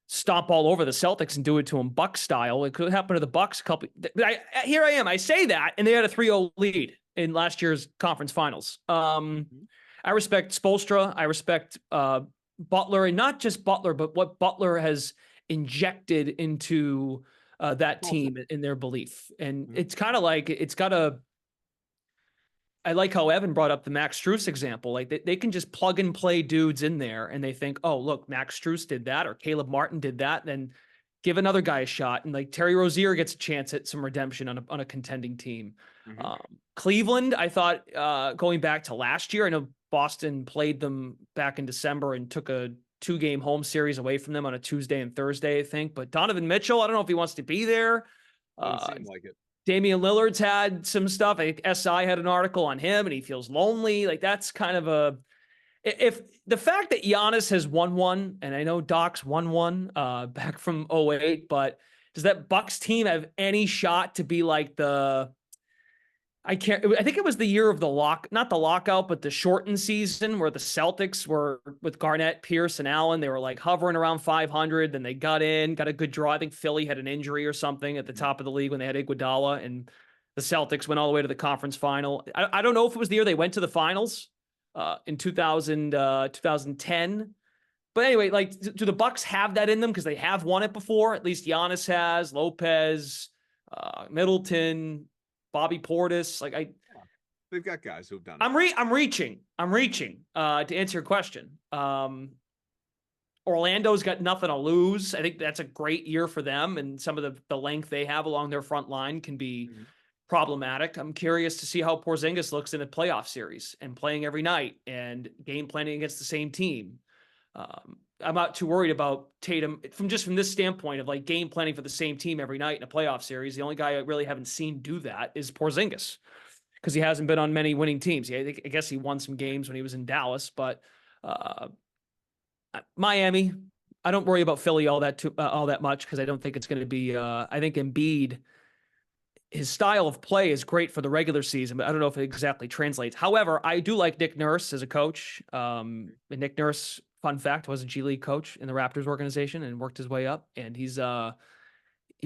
stomp all over the Celtics and do it to them Bucks style. It could happen to the Bucks a couple. Here I am. I say that, and they had a 3-0 lead in last year's conference finals. I respect Spoelstra. I respect Butler, and not just Butler, but what Butler has injected into that team in their belief. And it's kind of like it's got a. I like how Evan brought up the Max Strus example. Like they can just plug and play dudes in there and they think, oh, look, Max Strus did that or Caleb Martin did that. Then give another guy a shot. And like Terry Rozier gets a chance at some redemption on a contending team. Cleveland, I thought going back to last year, I know Boston played them back in December and took a 2-game home series away from them on a Tuesday and Thursday, I think. But Donovan Mitchell, I don't know if he wants to be there. Doesn't seem like it. Damian Lillard's had some stuff. I think SI had an article on him, and he feels lonely. Like, that's kind of if the fact that Giannis has won one, and I know Doc's won one back from 08, but does that Bucks team have any shot to be like I think it was the year of not the lockout, but the shortened season where the Celtics were with Garnett, Pierce, and Allen. They were like hovering around 500. Then they got a good draw. I think Philly had an injury or something at the top of the league when they had Iguodala, and the Celtics went all the way to the conference final. I don't know if it was the year they went to the finals in 2010. But anyway, like, do the Bucks have that in them? Because they have won it before. At least Giannis has, Lopez, Middleton, Bobby Portis. Like, they've got guys who've done it. I'm reaching to answer your question. Orlando's got nothing to lose. I think that's a great year for them, and some of the length they have along their front line can be problematic. I'm curious to see how Porzingis looks in a playoff series and playing every night and game planning against the same team. I'm not too worried about Tatum from this standpoint of like game planning for the same team every night in a playoff series. The only guy I really haven't seen do that is Porzingis, because he hasn't been on many winning teams. I guess he won some games when he was in Dallas, but Miami, I don't worry about Philly all that much, because I don't think it's going to be. I think Embiid, his style of play is great for the regular season, but I don't know if it exactly translates. However, I do like Nick Nurse as a coach. And Nick Nurse, fun fact, was a G League coach in the Raptors organization and worked his way up. And he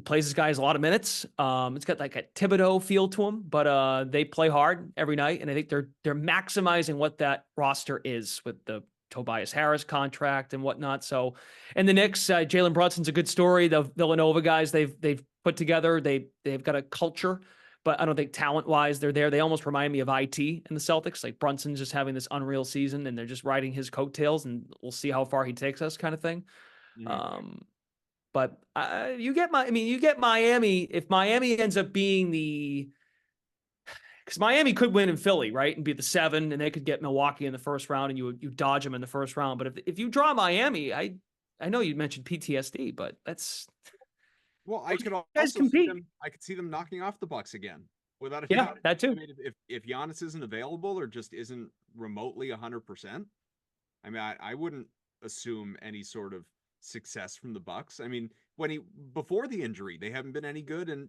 plays his guys a lot of minutes. It's got like a Thibodeau feel to him, but they play hard every night. And I think they're maximizing what that roster is with the Tobias Harris contract and whatnot. So, and the Knicks, Jalen Brunson's a good story. The Villanova guys they've put together, they've got a culture, but I don't think talent-wise they're there. They almost remind me of IT in the Celtics. Like, Brunson's just having this unreal season, and they're just riding his coattails, and we'll see how far he takes us, kind of thing. But you get Miami. If Miami ends up being because Miami could win in Philly, right, and be the 7, and they could get Milwaukee in the first round, and you dodge them in the first round. But if you draw Miami, I know you mentioned PTSD, but that's. Well, I could also see them knocking off the Bucks again without a doubt. That too. I mean, if Giannis isn't available or just isn't remotely 100%, I mean, I wouldn't assume any sort of success from the Bucks. I mean, before the injury, they haven't been any good, and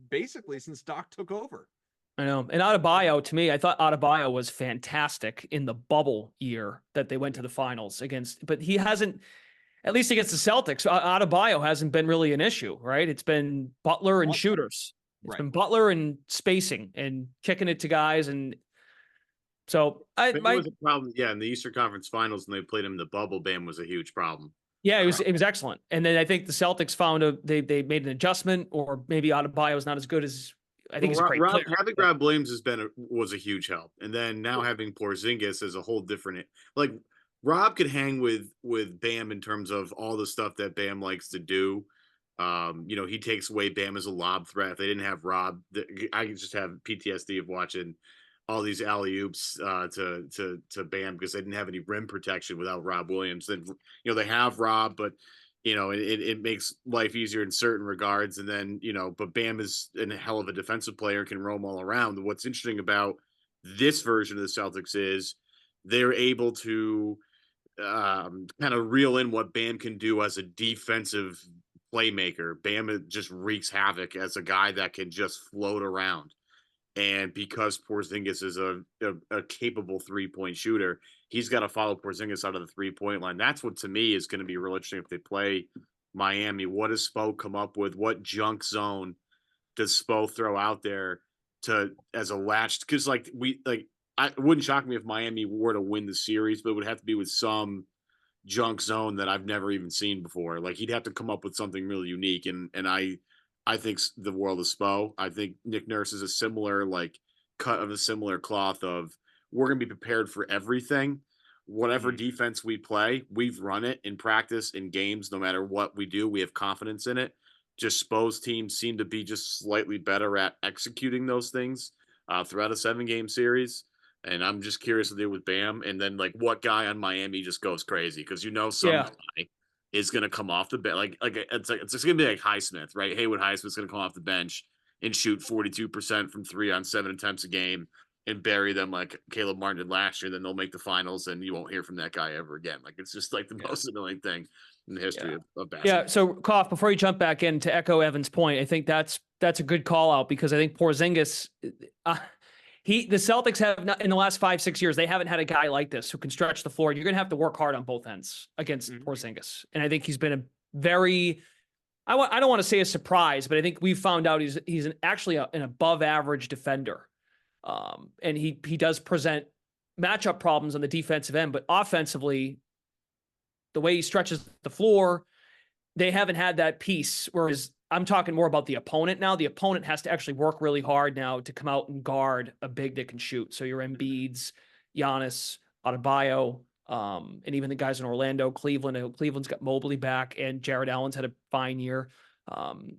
basically since Doc took over. I know. And Adebayo, to me, I thought Adebayo was fantastic in the bubble year that they went to the finals against, but he hasn't. At least against the Celtics, Adebayo hasn't been really an issue, right? It's been Butler and shooters. It's been Butler and spacing and kicking it to guys. And so it was a problem. Yeah, in the Eastern Conference Finals, when they played him in the bubble, Bam was a huge problem. Yeah, it was excellent. And then I think the Celtics found they made an adjustment, or maybe Adebayo is not as good as I think he's a great player. Having Rob Williams was a huge help, and then now having Porzingis is a whole different. Like, Rob could hang with Bam in terms of all the stuff that Bam likes to do. He takes away Bam as a lob threat. If they didn't have Rob, I just have PTSD of watching all these alley-oops to Bam, because they didn't have any rim protection without Rob Williams. Then they have Rob, but it makes life easier in certain regards. And then but Bam is a hell of a defensive player, can roam all around. What's interesting about this version of the Celtics is they're able to kind of reel in what Bam can do as a defensive playmaker. Bam just wreaks havoc as a guy that can just float around. And because Porzingis is a capable 3-point shooter, he's got to follow Porzingis out of the 3-point line. That's what, to me, is going to be real interesting if they play Miami. What does Spo come up with? What junk zone does Spo throw out there as a latch? Because it wouldn't shock me if Miami were to win the series, but it would have to be with some junk zone that I've never even seen before. Like, he'd have to come up with something really unique. And I think the world of Spo. I think Nick Nurse is a similar cut of a similar cloth of, we're going to be prepared for everything. Whatever defense we play, we've run it in practice, in games. No matter what we do, we have confidence in it. Just Spo's teams seem to be just slightly better at executing those things throughout a 7-game series. And I'm just curious to do with Bam, and then like what guy on Miami just goes crazy because some Yeah. guy is going to come off the bench. It's just going to be like Highsmith, right? Haywood Highsmith's going to come off the bench and shoot 42% from 3 on 7 attempts a game and bury them like Caleb Martin did last year. Then they'll make the finals, and you won't hear from that guy ever again. Like it's just like the most annoying thing in the history of basketball. Yeah. So, Koff, before you jump back in, to echo Evan's point, I think that's a good call out, because I think Porzingis, the Celtics have not, in the last 5-6 years, they haven't had a guy like this who can stretch the floor. You're going to have to work hard on both ends against Porzingis, and I think he's been a very, I don't want to say a surprise, but I think we've found out he's actually an above average defender, and he does present matchup problems on the defensive end, but offensively, the way he stretches the floor, they haven't had that piece. Whereas I'm talking more about the opponent now. The opponent has to actually work really hard now to come out and guard a big that can shoot. So your Embiids, Giannis, Adebayo, and even the guys in Orlando, Cleveland. Cleveland's got Mobley back, and Jared Allen's had a fine year.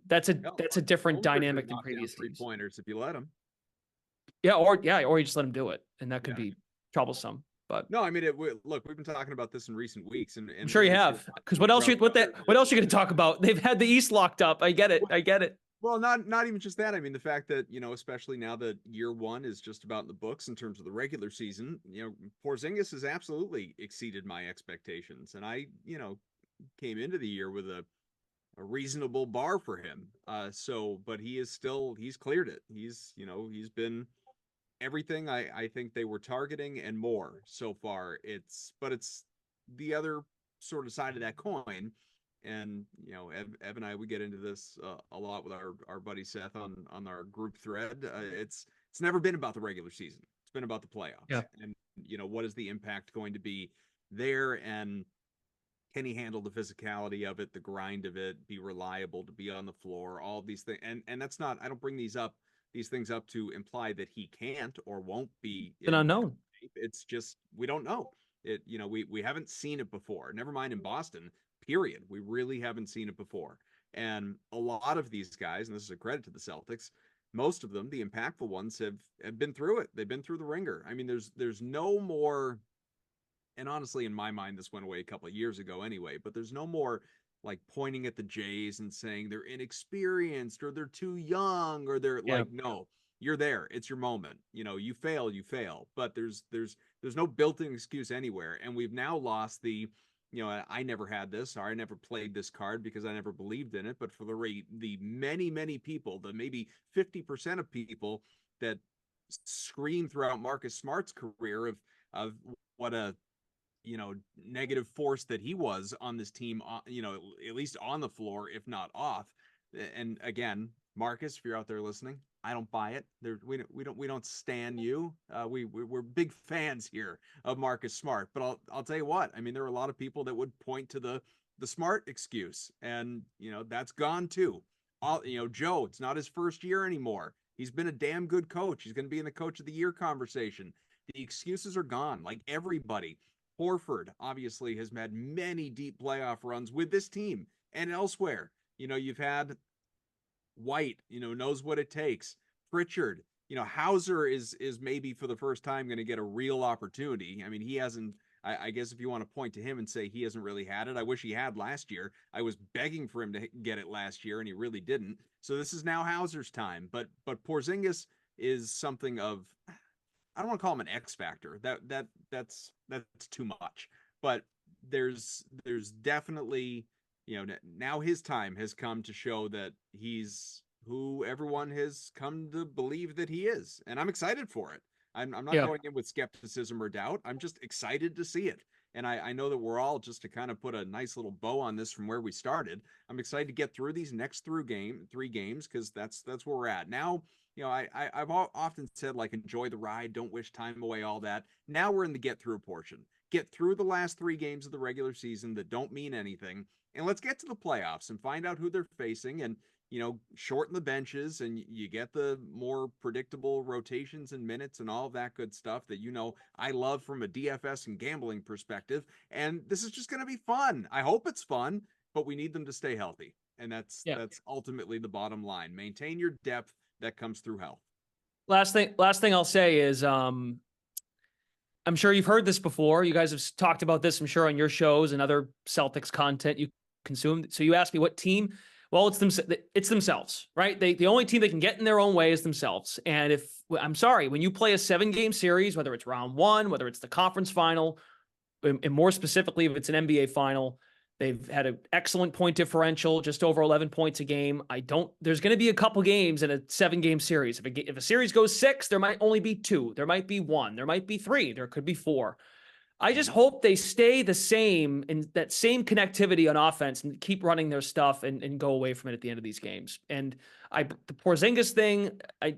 That's a different dynamic than previous teams. 3-pointers if you let him. Yeah, or you just let him do it, and that could be troublesome. But no, I mean, look, we've been talking about this in recent weeks, and I'm sure you have. Because what else are you going to talk about? They've had the East locked up. I get it. Well, not even just that. I mean, the fact that, especially now that year one is just about in the books in terms of the regular season, Porzingis has absolutely exceeded my expectations, and I, came into the year with a reasonable bar for him. But he's cleared it. He's been everything I think they were targeting and more so far. It's the other sort of side of that coin. And, Ev and I, we get into this a lot with our buddy Seth on our group thread. It's never been about the regular season. It's been about the playoffs. Yeah. And, what is the impact going to be there? And can he handle the physicality of it, the grind of it, be reliable to be on the floor, all of these things. And that's not, I don't bring these things up to imply that he can't or won't be. It's an unknown. It's just, we don't know it. We haven't seen it before. Never mind in Boston, period. We really haven't seen it before. And a lot of these guys, and this is a credit to the Celtics, most of them, the impactful ones, have been through it. They've been through the ringer. I mean, there's no more, and honestly, in my mind, this went away a couple of years ago anyway, but there's no more like pointing at the Jays and saying they're inexperienced or they're too young or they're like, no, you're there. It's your moment. You fail, but there's no built-in excuse anywhere. And we've now lost the, I never had this, or I never played this card because I never believed in it. But for the many, many people, the maybe 50% of people that scream throughout Marcus Smart's career of what a, negative force that he was on this team, at least on the floor, if not off. And again, Marcus, if you're out there listening, I don't buy it. We don't stan you. We're big fans here of Marcus Smart, but I'll tell you what. I mean, there are a lot of people that would point to the Smart excuse, and that's gone too. Joe, it's not his first year anymore. He's been a damn good coach. He's going to be in the Coach of the Year conversation. The excuses are gone. Like everybody. Horford obviously has had many deep playoff runs with this team and elsewhere. You've had White, knows what it takes. Pritchard, Hauser is maybe for the first time going to get a real opportunity. I mean, he hasn't, I guess if you want to point to him and say he hasn't really had it, I wish he had last year. I was begging for him to get it last year and he really didn't. So this is now Hauser's time, but Porzingis is something of, I don't want to call him an X factor. That's too much. But there's definitely, now his time has come to show that he's who everyone has come to believe that he is, and I'm excited for it. I'm not going in with skepticism or doubt. I'm just excited to see it. And I know that we're all, just to kind of put a nice little bow on this from where we started, I'm excited to get through these next 3 games, because that's where we're at now. I've often said, like, enjoy the ride, don't wish time away, all that. Now we're in the get through portion. Get through the last 3 games of the regular season that don't mean anything, and let's get to the playoffs and find out who they're facing, and shorten the benches, and you get the more predictable rotations and minutes and all of that good stuff that I love from a DFS and gambling perspective. And this is just going to be fun. I hope it's fun, but we need them to stay healthy, and that's ultimately the bottom line. Maintain your depth. That comes through health. Last thing I'll say is, I'm sure you've heard this before. You guys have talked about this, I'm sure, on your shows and other Celtics content you consume. So you asked me what team. Well, it's themselves, right? The only team that can get in their own way is themselves. And I'm sorry, when you play a 7-game series, whether it's round 1, whether it's the conference final, and more specifically, if it's an NBA final, they've had an excellent point differential, just over 11 points a game. There's going to be a couple games in a 7-game series. If a series goes 6, there might only be 2. There might be 1. There might be 3. There could be 4. I just hope they stay the same in that same connectivity on offense and keep running their stuff and go away from it at the end of these games. And the Porzingis thing, I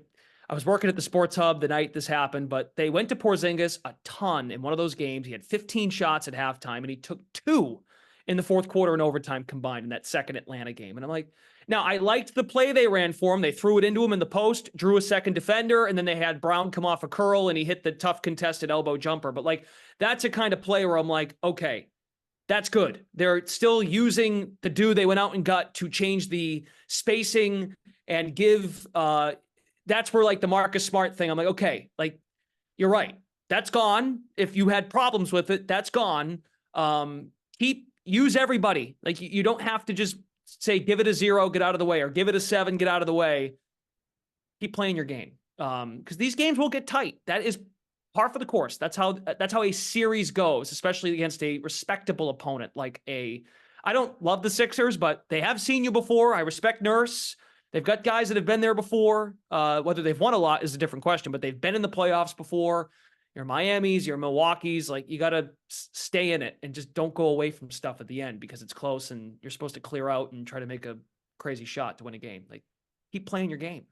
was working at the Sports Hub the night this happened, but they went to Porzingis a ton in one of those games. He had 15 shots at halftime, and he took 2 in the fourth quarter and overtime combined in that second Atlanta game. And I'm like, now I liked the play they ran for him. They threw it into him in the post, drew a second defender, and then they had Brown come off a curl and he hit the tough contested elbow jumper. But like, that's a kind of play where I'm like, okay, that's good. They're still using the dude they went out and got to change the spacing and give, that's where like the Marcus Smart thing, I'm like, okay, like you're right. That's gone. If you had problems with it, that's gone. Use everybody. Like you don't have to just say, give it a 0, get out of the way, or give it a 7, get out of the way. Keep playing your game. Because these games will get tight. That is par for the course. That's how a series goes, especially against a respectable opponent. I don't love the Sixers, but they have seen you before. I respect Nurse. They've got guys that have been there before. Whether they've won a lot is a different question, but they've been in the playoffs before. Your Miamis, your Milwaukee's, like you got to stay in it and just don't go away from stuff at the end because it's close and you're supposed to clear out and try to make a crazy shot to win a game. Like keep playing your game.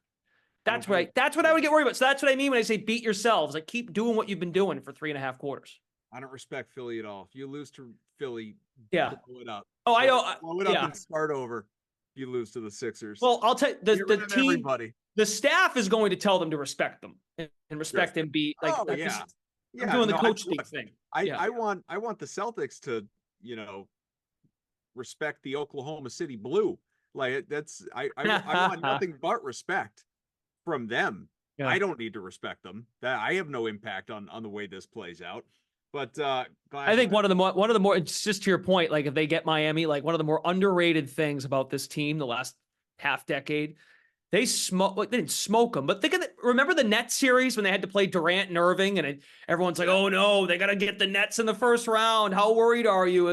That's what I would get worried about. So that's what I mean when I say beat yourselves. Like keep doing what you've been doing for 3.5 quarters. I don't respect Philly at all. If you lose to Philly, blow it up. Oh, I know. Blow it up and start over. If you lose to the Sixers. Well, I'll tell you, the team, everybody. The staff is going to tell them to respect them and respect them. Be like, I'm doing the coach thing. I want the Celtics to, respect the Oklahoma City Blue. Like I want nothing but respect from them. Yeah. I don't need to respect them. That I have no impact on the way this plays out. But I think one of the more, it's just to your point, like if they get Miami, like one of the more underrated things about this team the last half decade, they didn't smoke them, but remember the Nets series when they had to play Durant and Irving, and everyone's like, "Oh no, they got to get the Nets in the first round. How worried are you?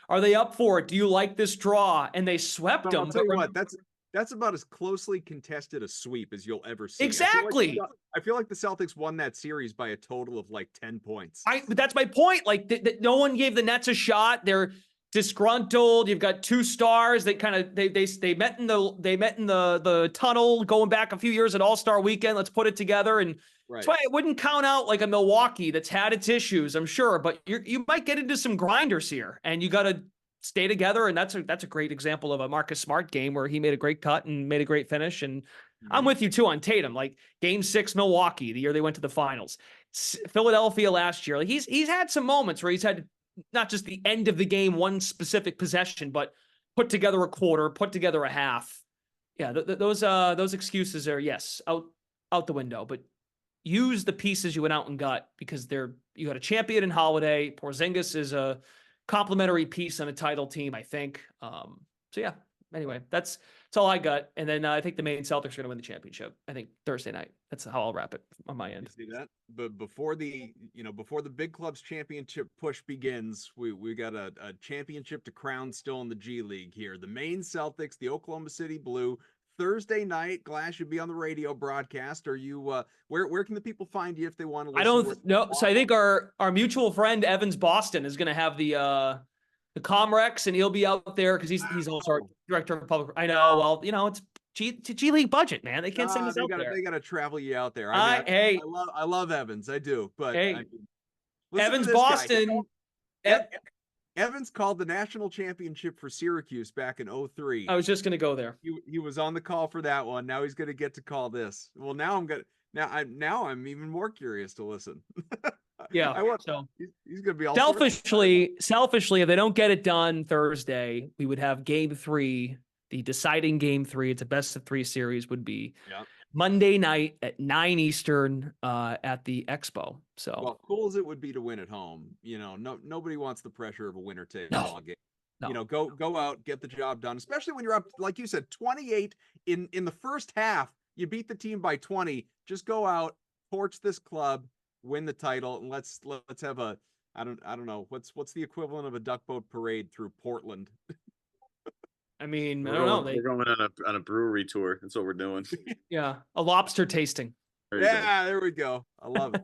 Are they up for it? Do you like this draw?" And they swept them. I'll tell you what, that's about as closely contested a sweep as you'll ever see. Exactly. I feel like the Celtics won that series by a total of like 10 points. But that's my point. Like no one gave the Nets a shot. They're disgruntled. You've got 2 stars. They kind of they met in the tunnel going back a few years at All-Star Weekend. Let's put it together. And that's why it wouldn't count out like a Milwaukee that's had its issues, I'm sure. But you might get into some grinders here, and you got to stay together. And that's a great example of a Marcus Smart game where he made a great cut and made a great finish. And I'm with you too on Tatum. Like Game 6 Milwaukee, the year they went to the finals. Philadelphia last year. Like he's had some moments where he's had not just the end of the game, one specific possession, but put together a quarter, put together a half. Yeah, those excuses are out the window. But use the pieces you went out and got because you got a champion in Holiday. Porzingis is a complimentary piece on a title team, I think. So yeah. Anyway, that's all I got. And then I think the Maine Celtics are going to win the championship. I think Thursday night. That's how I'll wrap it on my end. You see that? But before the big clubs championship push begins, we got a championship to crown still in the G League here. The Maine Celtics, the Oklahoma City Blue. Thursday night, Glash should be on the radio broadcast. Are you where can the people find you if they want to listen? I don't know. So I think our mutual friend Evans Boston is going to have the Comrex, and he'll be out there because he's also our director of public. I know. Well, it's G League budget, man. They can't send us out there. They got to travel you out there. I love Evans. I do. But Evans Boston. Evans called the national championship for Syracuse back in 2003. I was just going to go there. He was on the call for that one. Now he's going to get to call this. Well, now I'm even more curious to listen. Yeah. He's going to be all selfishly, if they don't get it done Thursday, we would have Game 3, the deciding Game 3. It's a best of 3 series would be Monday night at 9 Eastern at the Expo. So, well, cool as it would be to win at home, nobody wants the pressure of a winner take all game. No. Go out, get the job done, especially when you're up, like you said, 28 in the first half. You beat the team by 20. Just go out, torch this club, win the title, and let's have a I don't know what's the equivalent of a duck boat parade through Portland. I mean, I We're don't know. we're going on a brewery tour. That's what we're doing. Yeah, a lobster tasting. There we go. I love it.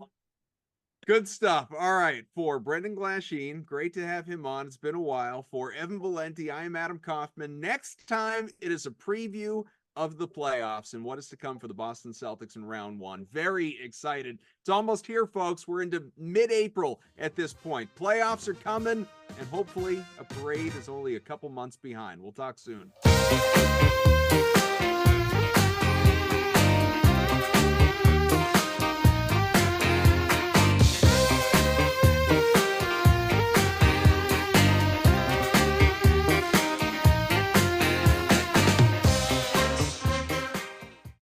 Good stuff. All right. For Brendan Glasheen, great to have him on. It's been a while. For Evan Valenti, I am Adam Kaufman. Next time, it is a preview of the playoffs and what is to come for the Boston Celtics in round one. Very excited. It's almost here, folks. We're into mid-April at this point. Playoffs are coming, and hopefully a parade is only a couple months behind. We'll talk soon.